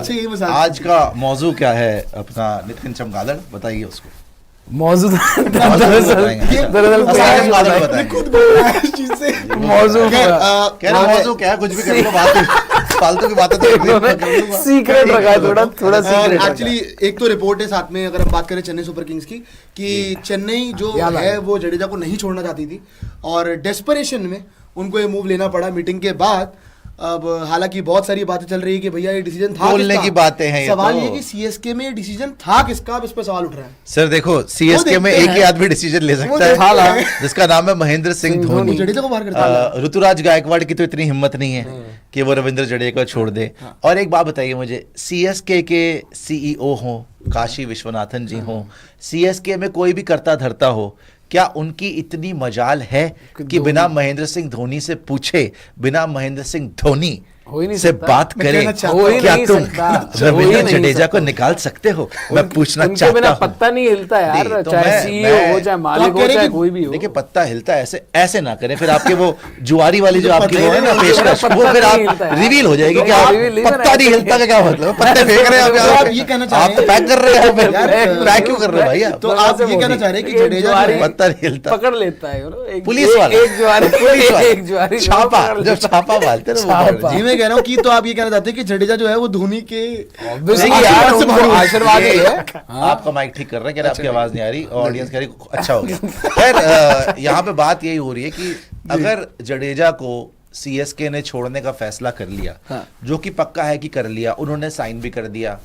अच्छा यही मजाक। आज का मौजू क्या है अपना नितिन चमगादड़, बताइए उसको। मौजूद खुद बोल रहा है इस चीज से। मौजूद कह रहे मौजू क्या है, कुछ भी कर लो, बात फालतू की बातें तो सीक्रेट रखा है, थोड़ा सीक्रेट। एक्चुअली एक तो रिपोर्ट है साथ में, अगर हम बात करें चेन्नई सुपर किंग्स की, कि चेन्नई जो है वो जडेजा को नहीं छोड़ना चाहती थी और डेस्परेशन में उनको ये मूव लेना पड़ा मीटिंग के बाद। अब हालांकि बहुत सारी बातें चल रही है कि भैया ये डिसीजन था बोलने किसका? की बातें हैं, सवाल तो ये कि सीएसके में डिसीजन था किसका, अब इस पर सवाल उठ रहा है। सर देखो, सीएसके में एक ही आदमी डिसीजन ले सकता है, जिसका नाम है महेंद्र सिंह धोनी। जडेजा को बाहर करता है। ऋतुराज गायकवाड़ की तो इतनी हिम्मत नहीं है कि वो रविंद्र जडेजा को छोड़ दे। और एक बात बताइए मुझे, सीएसके के सीईओ हो काशी विश्वनाथन जी हो, सीएसके में कोई भी करता धरता हो, क्या उनकी इतनी मजाल है कि बिना महेंद्र सिंह धोनी से पूछे, बिना महेंद्र सिंह धोनी से बात करें, क्या तुम रविंद्र जडेजा को निकाल सकते हो? मैं पूछना चाहता बिना हूँ। पत्ता नहीं हिलता यार, तो चाहे सीईओ हो, चाहे मालिक हो, चाहे कोई भी हो। देखिए पत्ता हिलता है, ऐसे ऐसे ना करें, फिर आपके वो जुआरी वाली जो आपकी वो है ना पेशकश, वो फिर आप रिवील हो जाएगी कि आप पत्ता नहीं हिलता का क्या मतलब, पत्ते फेंक रहे हैं आप, ये कहना चाह रहे आप पैक कर रहे हैं, पैक क्यों कर रहे हो भाई आप? तो आप ये कहना चाह रहे हैं कि जडेजा पत्ता नहीं हिलता, पकड़ लेता है पुलिस वाला, एक जुआरी, पुलिस एक जुआरी छापा, जब छापा मारते हैं जी मैं कह रहा हूँ कि तो आप ये कहना चाहते हैं कि जडेजा जो है वो धोनी के आशीर्वाद ही है। आपका माइक ठीक कर रहे हैं, कह रहे आपकी आवाज नहीं आ रही, ऑडियंस कह रही अच्छा हो गया। खैर यहाँ पे बात यही हो रही है कि अगर जडेजा को सीएसके ने छोड़ने का फैसला कर लिया, जो कि पक्का है कि कर लिया, उन्होंने साइन भी कर दिया,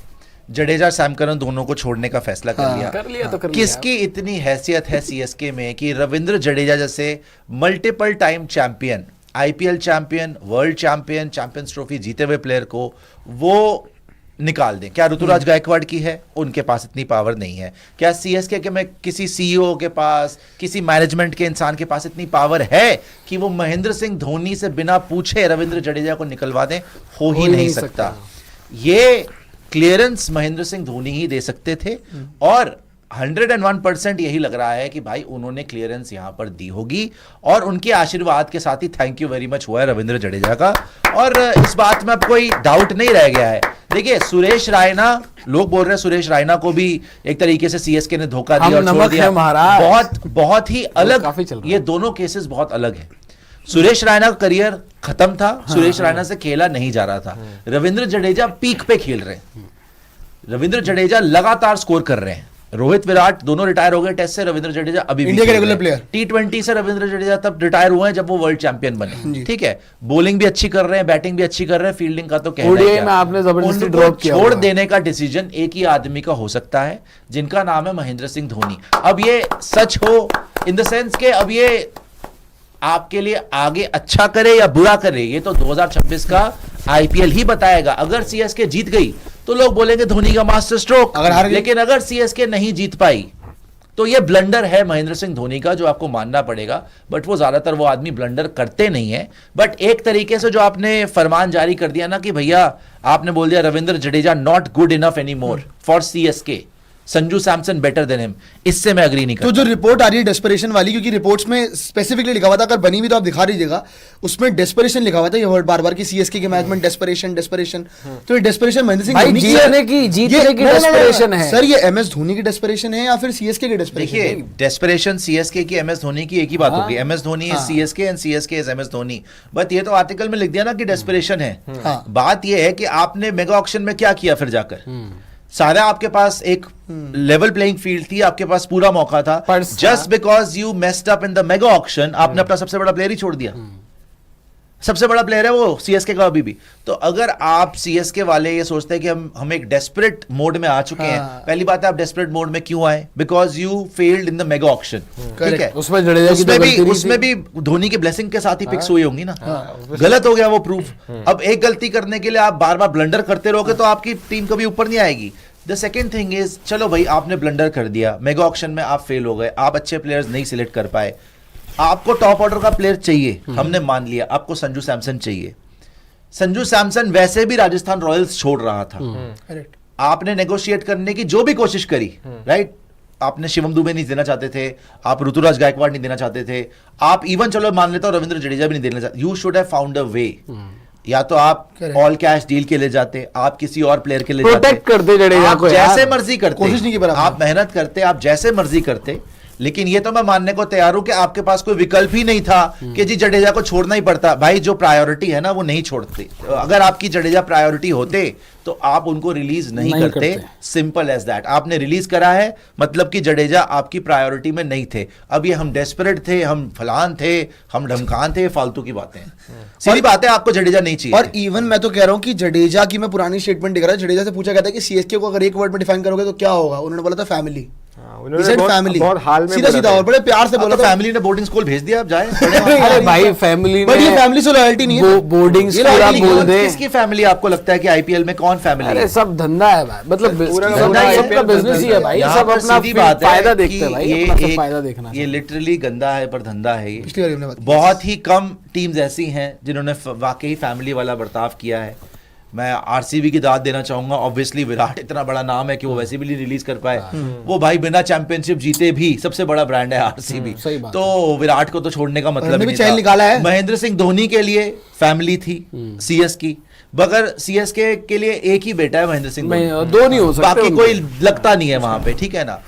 जडेजा सैम करन दोनों को छोड़ने का फैसला कर लिया, तो किसकी इतनी हैसियत है सीएसके में कि रविंद्र जडेजा जैसे multiple time champion, IPL champion, world champion, champions trophy जीते हुए प्लेयर को वो निकाल दें? क्या ऋतुराज गायकवाड़ की है? उनके पास इतनी पावर नहीं है। क्या सीएसके के में किसी सीईओ के पास, किसी मैनेजमेंट के इंसान के पास इतनी पावर है कि वो महेंद्र सिंह धोनी से बिना पूछे रविंद्र जडेजा को निकलवा दें? हो ही नहीं सकता। ये क्लियरेंस महेंद्र सिंह धोनी ही दे सकते थे और 101% यही लग रहा है कि भाई उन्होंने क्लियरेंस यहां पर दी होगी और उनके आशीर्वाद के साथ ही थैंक यू वेरी मच हुआ है रविंद्र जडेजा का, और इस बात में अब कोई डाउट नहीं रह गया है। देखिए सुरेश रायना, लोग बोल रहे हैं सुरेश रायना को भी एक तरीके से सीएसके ने धोखा दिया और छोड़ दिया, बहुत ही अलग, ये दोनों केसेस बहुत अलग है। सुरेश रायना का करियर खत्म था, सुरेश रायना से खेला नहीं जा रहा था, रविंद्र जडेजा पीक पे खेल रहे हैं, रविंद्र जडेजा लगातार स्कोर कर रहे हैं। रोहित विराट दोनों रिटायर हो गए टेस्ट से, रविंद्र जडेजा अभी इंडिया के रेगुलर प्लेयर, T20 से रविंद्र जडेजा तब रिटायर हुए हैं जब वो वर्ल्ड चैंपियन बने, ठीक है, बॉलिंग भी अच्छी कर रहे हैं, बैटिंग भी अच्छी कर रहे हैं, फील्डिंग का तो कहना है क्या। आपने जबरदस्ती ड्रॉप किया, छोड़ देने का डिसीजन एक ही आदमी का हो सकता है जिनका नाम है महेंद्र सिंह धोनी। अब ये सच हो इन द सेंस के अब ये आपके लिए आगे अच्छा करे या बुरा करे, ये तो 2026 का आईपीएल ही बताएगा। अगर सीएसके जीत गई तो लोग बोलेंगे धोनी का मास्टर स्ट्रोक, लेकिन अगर सीएसके नहीं जीत पाई तो ये ब्लंडर है महेंद्र सिंह धोनी का जो आपको मानना पड़ेगा। बट वो ज्यादातर वो आदमी ब्लंडर करते नहीं है। बट एक तरीके से जो आपने फरमान जारी कर दिया ना कि भैया आपने बोल दिया Ravindra Jadeja not good enough any more for CSK, Sanju Samson better than him, इससे मैं एग्री नहीं करता। तो जो रिपोर्ट आ रही है डेस्परेशन वाली, क्योंकि रिपोर्ट्स में स्पेसिफिकली लिखा हुआ था, अगर बनी भी तो आप दिखा दीजिएगा, उसमें डेस्परेशन लिखा हुआ था ये वर्ड बार बार कि सीएसके के मैनेजमेंट डेस्परेशन डेस्परेशन, तो ये डेस्परेशन महेंद्र सिंह धोनी की जीतने की डेस्परेशन है सर, ये एमएस धोनी की डेस्परेशन है या फिर सीएसके की डेस्परेशन? देखिए डेस्परेशन सीएसके की एमएस धोनी की एक ही बात होगी, MS Dhoni is CSK and CSK is MS Dhoni. But ये तो आर्टिकल में लिख दिया ना कि डेस्परेशन है। बात ये है कि आपने मेगा ऑक्शन में क्या किया फिर जाकर, सारा आपके पास एक लेवल प्लेइंग फील्ड थी, आपके पास पूरा मौका था, just because you messed up in the mega auction आपने अपना सबसे बड़ा प्लेयर ही छोड़ दिया। सबसे बड़ा प्लेयर है वो सीएसके का अभी भी। तो अगर आप सीएसके वाले ये सोचते हैं कि हम एक डेस्परेट मोड में आ चुके हैं, पहली बात है आप डेस्परेट मोड में क्यों आए? Because you failed in the mega auction, ठीक है, उसमें भी धोनी के ब्लेसिंग के साथ ही पिक्स हुई होंगी ना, गलत हो गया वो प्रूफ। अब एक गलती करने के लिए आप बार बार ब्लंडर करते रहोगे तो आपकी टीम कभी ऊपर नहीं आएगी। द सेकेंड थिंग इज, चलो भाई आपने ब्लंडर कर दिया, मेगा ऑक्शन में आप फेल हो गए, आप अच्छे प्लेयर्स नहीं सिलेक्ट कर पाए, आपको टॉप ऑर्डर का प्लेयर चाहिए, हमने मान लिया आपको संजू सैमसन चाहिए। संजू सैमसन वैसे भी राजस्थान रॉयल्स छोड़ रहा था, आपने नेगोशिएट करने की जो भी कोशिश करी, राइट, आपने शिवम दुबे नहीं देना चाहते थे, आप ऋतुराज गायकवाड़ नहीं देना चाहते थे, आप इवन चलो मान लेता हूं रविंद्र जडेजा भी नहीं देना चाहते, you should have found a way. या तो आप Correct. ऑल कैश डील के ले जाते, आप किसी और प्लेयर के ले प्रोटेक्ट जाते, करते जडेजा आप को यार। जैसे मर्जी करते, कोशिश नहीं की बराबर। आप मेहनत करते, आप जैसे मर्जी करते, लेकिन ये तो मैं मानने को तैयार हूं कि आपके पास कोई विकल्प ही नहीं था कि जी जडेजा को छोड़ना ही पड़ता। भाई जो प्रायोरिटी है ना वो नहीं छोड़ते। अगर आपकी जडेजा प्रायोरिटी होते तो आप उनको रिलीज नहीं करते। Simple as that. आपने रिलीज करा है मतलब कि जडेजा आपकी प्रायोरिटी में नहीं थे। अब ये हम डेस्परेट थे, हम फलान थे, हम ढमकान थे, फालतू की बातें हैं। सीधी बात है, आपको जडेजा नहीं चाहिए। और इवन मैं तो कह रहा हूँ कि जडेजा की मैं पुरानी स्टेटमेंट देख रहा था। जडेजा से पूछा गया था कि सीएसके को अगर एक वर्ड में डिफाइन करोगे तो क्या होगा, उन्होंने बोला था फैमिली। उन्होंने बहुत हाल में सीधा सीधा और बड़े प्यार से बोला था। फैमिली ने बोर्डिंग स्कूल भेज दिया, आप जाए। अरे भाई फैमिली बट ये फैमिली से लॉयल्टी नहीं है। बोर्डिंग ये पूरा loyalty बोल दे। किसकी फैमिली आपको लगता है कि आईपीएल में कौन फैमिली अरे है? सब धंधा है भाई, मतलब पूरा का धंधा पूरा ही IPL सबका बिजनेस ही है भाई। यहाँ सब पर अपना सीधी बात है फायदा कि देखते हैं भाई, ये अपना सब एक- फायदा देखना। ये लिटरली गंदा है पर धंधा है ये। पिछली बार हमने बात की। बहुत ही कम टीम्स ऐसी हैं जिन्होंने वाकई फैमिली वाला बर्ताव किया है। मैं आरसीबी की दाद देना चाहूंगा। ऑब्वियसली विराट इतना बड़ा नाम है कि वो वैसे भी नहीं रिलीज कर पाए। वो भाई बिना चैंपियनशिप जीते भी सबसे बड़ा ब्रांड है आरसीबी। सही बात तो विराट को तो छोड़ने का मतलब उन्होंने ही भी नहीं चैन था। निकाला है। महेंद्र सिंह धोनी के लिए फैमिली थी सीएस की, मगर सीएसके के लिए एक ही बेटा है महेंद्र सिंह धोनी। दो नहीं हो सकते बाकी उनके। कोई लगता नहीं है वहां पे, ठीक है ना।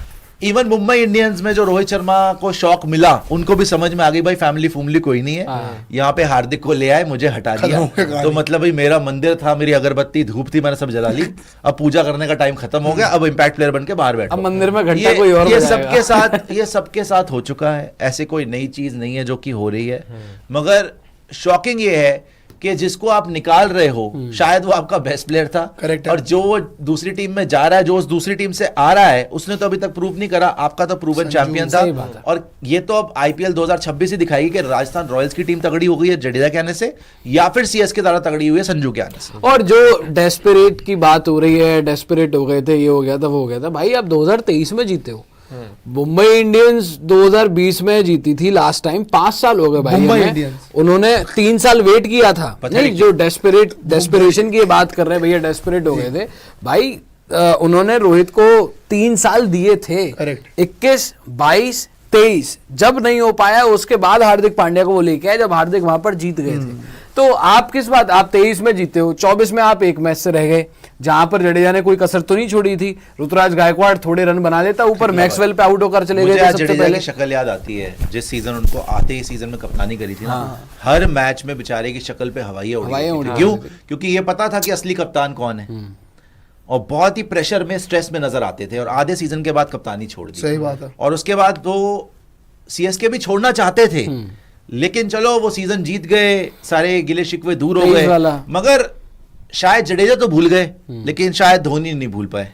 इवन मुंबई इंडियंस में जो रोहित शर्मा को शौक मिला, उनको भी समझ में आ गई भाई फैमिली फूमली कोई नहीं है। यहाँ पे हार्दिक को ले आए, मुझे हटा दिया, तो मतलब भाई मेरा मंदिर था, मेरी अगरबत्ती धूप थी, मैंने सब जला ली। अब पूजा करने का टाइम खत्म हो गया, अब इम्पैक्ट प्लेयर बन के बाहर बैठो। अब मंदिर में घंटा ये- कोई और ये बजाएगा। सबके साथ हो चुका है। ऐसे कोई नई चीज नहीं है जो कि हो रही है। मगर शॉकिंग ये है कि जिसको आप निकाल रहे हो शायद वो आपका बेस्ट प्लेयर था। Correct है। और जो वो दूसरी टीम में जा रहा है, जो उस दूसरी टीम से आ रहा है, उसने तो अभी तक प्रूव नहीं करा। आपका तो प्रूवन चैंपियन था। सही बात है। और ये तो अब आईपीएल 2026 ही दिखाएगी कि राजस्थान रॉयल्स की टीम तगड़ी हो गई है जडेजा के आने से, या फिर सीएसके ज्यादा तगड़ी हुई है संजू के आने से। और जो डेस्परेट की बात हो रही है, डेस्परेट हो गए थे, ये हो गया था, वो हो गया था, भाई आप 2023 में जीते हो। मुंबई इंडियंस 2020 में जीती थी लास्ट टाइम। 5 साल हो गए भाई मुंबई हमें। इंडियंस। उन्होंने 3 साल वेट किया था। पता नहीं, नहीं जो डेस्परेशन की बात कर रहे हैं भैया, डेस्परेट हो गए थे भाई। उन्होंने रोहित को 3 साल दिए थे। Correct। 21, 22, 23 जब नहीं हो पाया, उसके बाद हार्दिक पांड्या को वो लेके आए, जब हार्दिक वहां पर जीत गए थे। तो आप किस बात, आप 23 में जीते हो, 24 में आप एक मैच से रह गए, जहां पर जडेजा ने कोई कसर तो नहीं छोड़ी थी। ऋतुराज गायकवाड़ थोड़े रन बना देता, ऊपर मैक्सवेल पे आउट होकर चले गए मुझे थे आज सबसे जडेजा पहले। की शक्ल याद आती है जिस सीजन उनको आते ही सीजन में कप्तानी करी थी ना। हर मैच में बेचारे की शक्ल पे हवाइयां उड़ हवाइयां रही थी। उड़ क्यों? रही थी। क्योंकि ये पता था कि असली कप्तान कौन है, और बहुत ही प्रेशर में, स्ट्रेस में नजर आते थे। और आधे सीजन के बाद कप्तानी छोड़ दी। सही बात है। और उसके बाद तो सीएसके भी छोड़ना चाहते थे, लेकिन चलो वो सीजन जीत गए, सारे गिले शिकवे दूर हो 23 गए। वाला। मगर शायद जडेजा तो भूल गए, लेकिन शायद धोनी नहीं भूल पाए।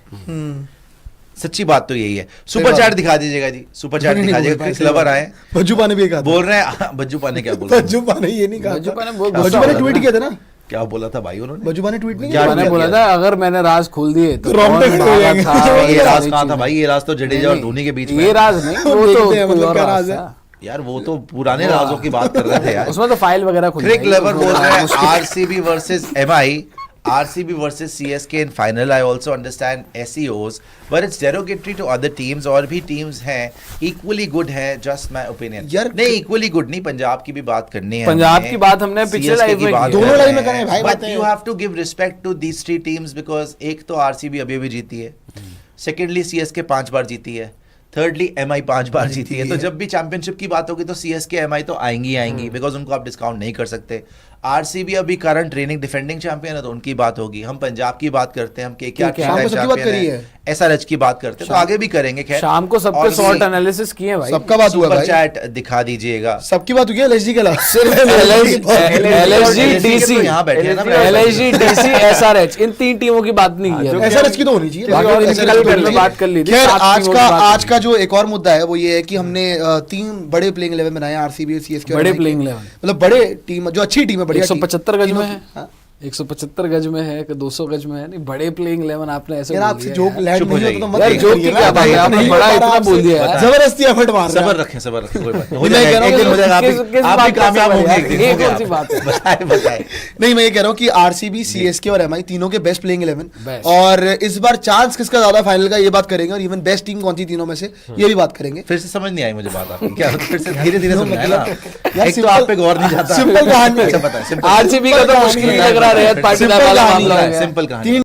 सच्ची बात तो यही है। सुपर चैट दिखा दीजिएगा जी, सुपर चैट दिखा दीजिएगा। क्रिस लवर आए, बज्जू पाने भी कहा था। बोल रहे हैं बज्जू पाने क्या बोला? बज्जू पाने ये नहीं कहा बज्जू था। पाने बहुत बज्जू गुस्सा पाने हो ट्वीट रहा किया था ना। क्या बोला था भाई उन्होंने? बज्जू पाने ट्वीट नहीं क्या किया। मैंने किया बोला था? था अगर मैंने राज खोल दिए तो रोंगटे कौन खड़े हो भागा जाएंगे। था, ये राज सारी कहाँ था चीजें। भाई? ये राज तो जडेजा और धोनी के बीच में ये है। राज नहीं, वो देखते तो हैं, कोई मतलब और क्या राज राज है। था। यार वो तो पुराने राजों की बात कर रहे थे यार। उसमें तो फाइल वगैरह खुल क्रिक जाएगी, लेवर वो बोल रहे हैं मुश्किल- RCB versus MI, RCB versus CSK in final. I also understand SEOs, but it's derogatory to other teams. और भी teams हैं equally good हैं, just my opinion. यार नहीं equally good नहीं, पंजाब की भी बात करनी है। पंजाब हमें, की बात हमने पिछले CSK live की में बात की है। दोनों कर live में रहे करें भाई, हैं। But बातें you हैं। have to give respect to these 3 teams because एक तो RCB अभी जीती है, सेकेंडली CSK 5 बार जीती है, थर्डली MI 5 बार जीती है। तो जब भी चैंपियनशिप की बात होगी तो CSK MI तो आएंगी बिकॉज उनको आप डिस्काउंट नहीं कर सकते। RCB अभी करंट रेनिंग डिफेंडिंग चैंपियन है तो उनकी बात होगी। हम पंजाब की बात करते हैं, हम KKR शाम को सबकी बात करी है। SRH की बात करते हैं, तो आगे भी करेंगे। खैर शाम को सब पे और शॉर्ट एनालिसिस किए भाई। सबका बात हुआ सुपर भाई। चैट दिखा दीजिएगा। सबकी बात हुई है LSG के अलावा। LSG LSG तो यहाँ बैठे हैं ना भाई। LSG DC SRH इन 3 टीमों की बात नहीं की है। SRH की तो होनी चाहिए। बाकी बाकी इनकी SRH कल की तो होनी पहले बात कर ली थी। खैर 7 आज टीमों का की बात आज का जो एक और मुद्दा है वो ये है कि हमने 3 बड़े प्लेइंग 11 बनाए RCB और CSK। बड़े playing 11। मतलब बड़े टीम जो अच्छी टीम है, बढ़िया 175 गज में है। 175 गज में है कि 200 गज में है, नहीं बड़े प्लेइंग 11 आपने ऐसे यार बोल आपसे दिया जोक यार। लैंड चुप हो नहीं होता तो मत यार, करिए जोक की ना, क्या बात है, आपने नहीं बड़ा हो पा इतना रहा बोल आपसे। दिया यार। जबरदस्ती एफर्ट मार रहे सबर हैं। रखें, सबर रखें, कोई बात नहीं, हो मैं जाएगा, कह रहा एक हूँ दिन हो जाएगा, किस आप बात भी का कामयाब सबर होंगे यार? एक दिन, ये हो गया कौन सी आप। बात है? बताएं, बताएं। नहीं मैं ये कह रहा हूँ कि आरसीबी, सीएसके और एमआई तीनों के बेस्ट प्लेइंग 11 Best. और इस बार चांस किसका ज्यादा फाइनल का ये बात करेंगे और इवन बेस्ट टीम कौन सी तीनों में से ये भी बात करेंगे। फिर से समझ नहीं आई मुझे बात आपकी, क्या फिर से धीरे धीरे समझाए ना, यार एक तो simple- आप पे गौर नहीं जाता। simple कहानी है। अच्छा, बताएं, simple- आरसीबी का तो मुश्किल ही लग रहा है, रेत पार्टी Simple वाला कहानी मामला है, हो गया। सिंपल कहानी। तीन